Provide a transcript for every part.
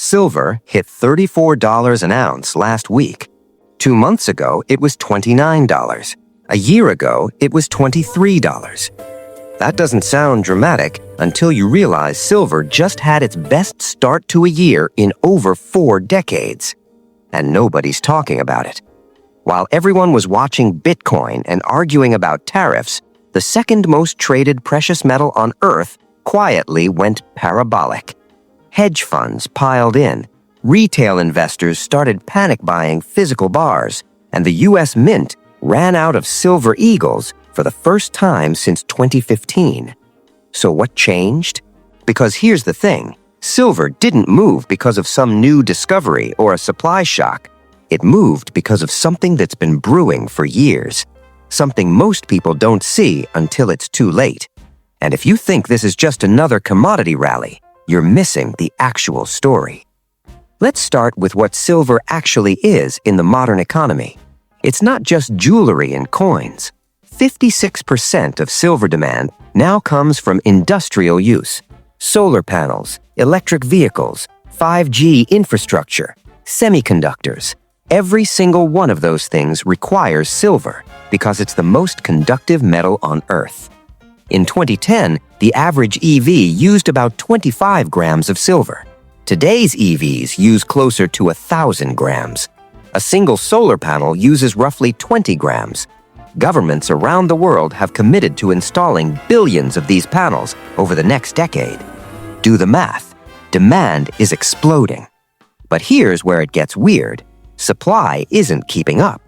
Silver hit $34 an ounce last week. 2 months ago, it was $29. A year ago, it was $23. That doesn't sound dramatic until you realize silver just had its best start to a year in over 4 decades. And nobody's talking about it. While everyone was watching Bitcoin and arguing about tariffs, the second most traded precious metal on Earth quietly went parabolic. Hedge funds piled in, retail investors started panic buying physical bars, and the U.S. Mint ran out of silver eagles for the first time since 2015. So what changed? Because here's the thing, silver didn't move because of some new discovery or a supply shock. It moved because of something that's been brewing for years. Something most people don't see until it's too late. And if you think this is just another commodity rally, you're missing the actual story. Let's start with what silver actually is in the modern economy. It's not just jewelry and coins. 56% of silver demand now comes from industrial use. Solar panels, electric vehicles, 5G infrastructure, semiconductors. Every single one of those things requires silver because it's the most conductive metal on Earth. In 2010, the average EV used about 25 grams of silver. Today's EVs use closer to 1,000 grams. A single solar panel uses roughly 20 grams. Governments around the world have committed to installing billions of these panels over the next decade. Do the math. Demand is exploding. But here's where it gets weird. Supply isn't keeping up.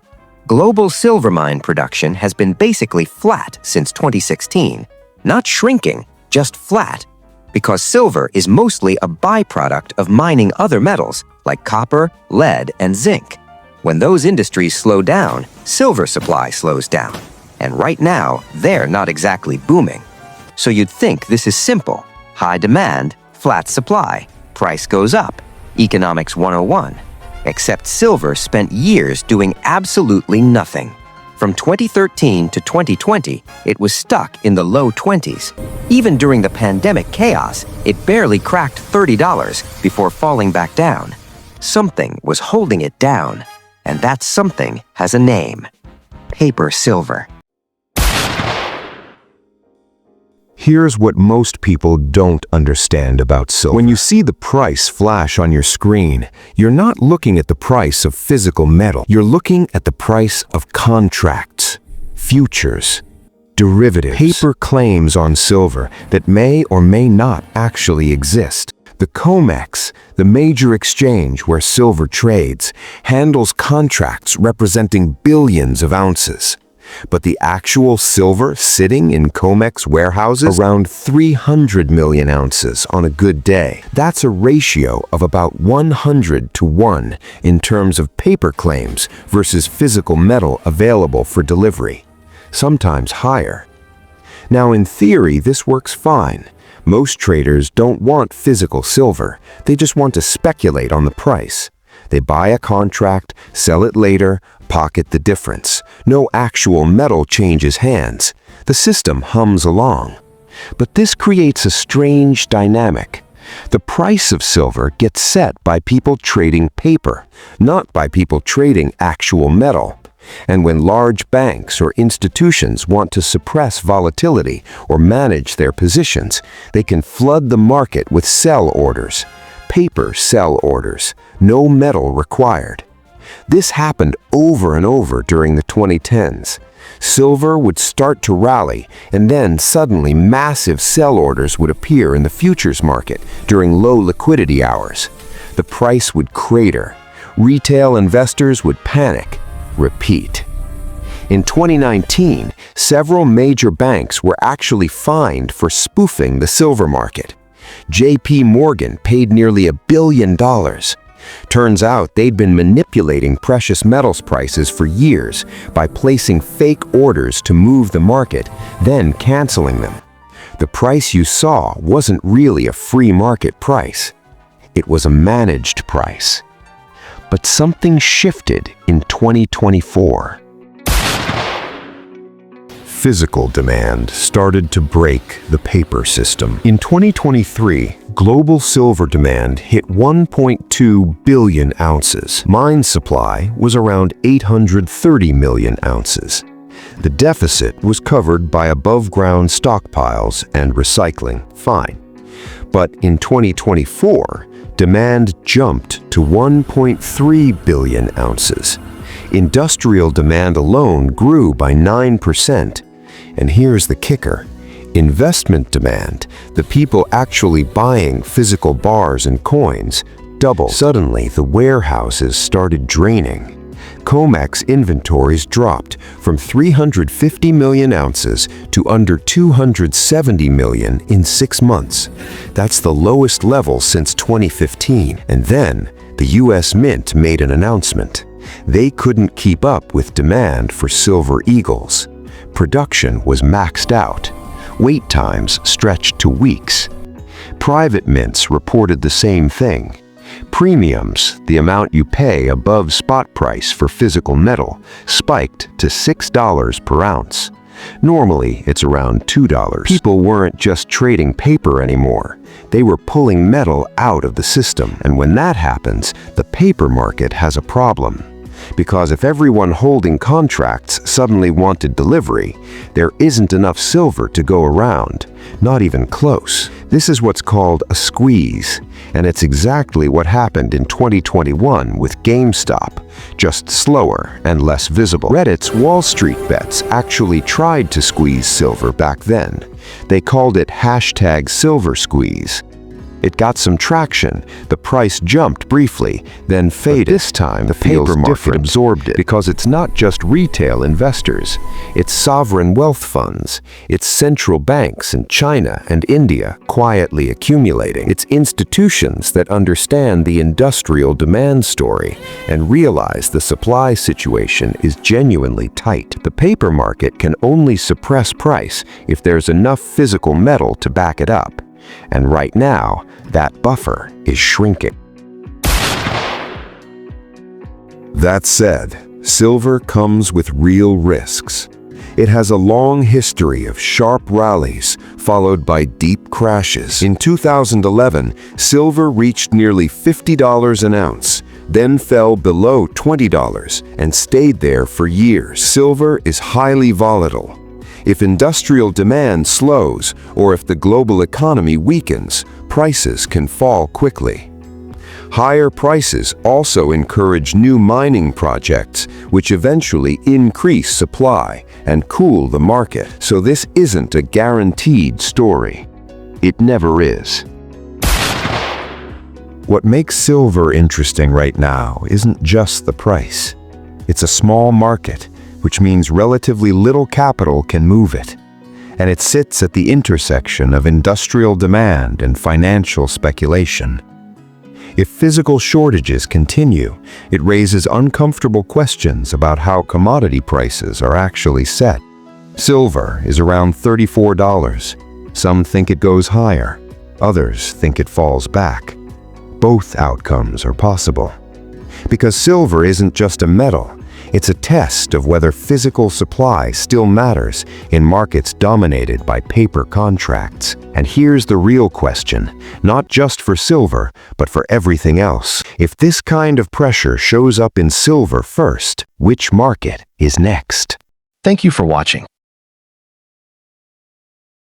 Global silver mine production has been basically flat since 2016. Not shrinking, just flat, because silver is mostly a byproduct of mining other metals like copper, lead, and zinc. When those industries slow down, silver supply slows down. And right now, they're not exactly booming. So you'd think this is simple. High demand, flat supply, price goes up. Economics 101. Except silver spent years doing absolutely nothing. From 2013 to 2020, it was stuck in the low 20s. Even during the pandemic chaos, it barely cracked $30 before falling back down. Something was holding it down, and that something has a name. Paper silver. Here's what most people don't understand about silver. When you see the price flash on your screen, you're not looking at the price of physical metal. You're looking at the price of contracts, futures, derivatives, paper claims on silver that may or may not actually exist. The COMEX, the major exchange where silver trades, handles contracts representing billions of ounces. But the actual silver sitting in COMEX warehouses, around 300 million ounces on a good day. That's a ratio of about 100 to 1 in terms of paper claims versus physical metal available for delivery, sometimes higher. Now, in theory, this works fine. Most traders don't want physical silver. They just want to speculate on the price. They buy a contract, sell it later, pocket the difference. No actual metal changes hands. The system hums along. But this creates a strange dynamic. The price of silver gets set by people trading paper, not by people trading actual metal. And when large banks or institutions want to suppress volatility or manage their positions, they can flood the market with sell orders. Paper sell orders, no metal required. This happened over and over during the 2010s. Silver would start to rally, and then suddenly massive sell orders would appear in the futures market during low liquidity hours. The price would crater. Retail investors would panic. Repeat. In 2019, several major banks were actually fined for spoofing the silver market. JP Morgan paid nearly $1 billion. Turns out they'd been manipulating precious metals prices for years by placing fake orders to move the market, then canceling them. The price you saw wasn't really a free market price. It was a managed price. But something shifted in 2024. physical demand started to break the paper system. In 2023, global silver demand hit 1.2 billion ounces. Mine supply was around 830 million ounces. The deficit was covered by above-ground stockpiles and recycling, fine. But in 2024, demand jumped to 1.3 billion ounces. Industrial demand alone grew by 9%. And here's the kicker. Investment demand, the people actually buying physical bars and coins, doubled. Suddenly, the warehouses started draining. COMEX inventories dropped from 350 million ounces to under 270 million in 6 months. That's the lowest level since 2015. And then, the US Mint made an announcement. They couldn't keep up with demand for Silver Eagles. Production was maxed out. Wait times stretched to weeks. Private mints reported the same thing. Premiums, the amount you pay above spot price for physical metal, spiked to $6 per ounce. Normally, it's around $2. People weren't just trading paper anymore. They were pulling metal out of the system. And when that happens, the paper market has a problem. Because if everyone holding contracts suddenly wanted delivery, there isn't enough silver to go around, not even close. This is what's called a squeeze, and it's exactly what happened in 2021 with GameStop, just slower and less visible. Reddit's Wall Street Bets actually tried to squeeze silver back then. They called it #SilverSqueeze. It got some traction, the price jumped briefly, then faded. But this time, the paper market absorbed it because it's not just retail investors. It's sovereign wealth funds. It's central banks in China and India quietly accumulating. It's institutions that understand the industrial demand story and realize the supply situation is genuinely tight. The paper market can only suppress price if there's enough physical metal to back it up. And right now, that buffer is shrinking. That said, silver comes with real risks. It has a long history of sharp rallies followed by deep crashes. In 2011, silver reached nearly $50 an ounce, then fell below $20 and stayed there for years. Silver is highly volatile. If industrial demand slows or if the global economy weakens, prices can fall quickly. Higher prices also encourage new mining projects, which eventually increase supply and cool the market. So this isn't a guaranteed story. It never is. What makes silver interesting right now isn't just the price. It's a small market, which means relatively little capital can move it. And it sits at the intersection of industrial demand and financial speculation. If physical shortages continue, it raises uncomfortable questions about how commodity prices are actually set. Silver is around $34. Some think it goes higher. Others think it falls back. Both outcomes are possible. Because silver isn't just a metal. It's a test of whether physical supply still matters in markets dominated by paper contracts. And here's the real question, not just for silver, but for everything else. If this kind of pressure shows up in silver first, which market is next? Thank you for watching.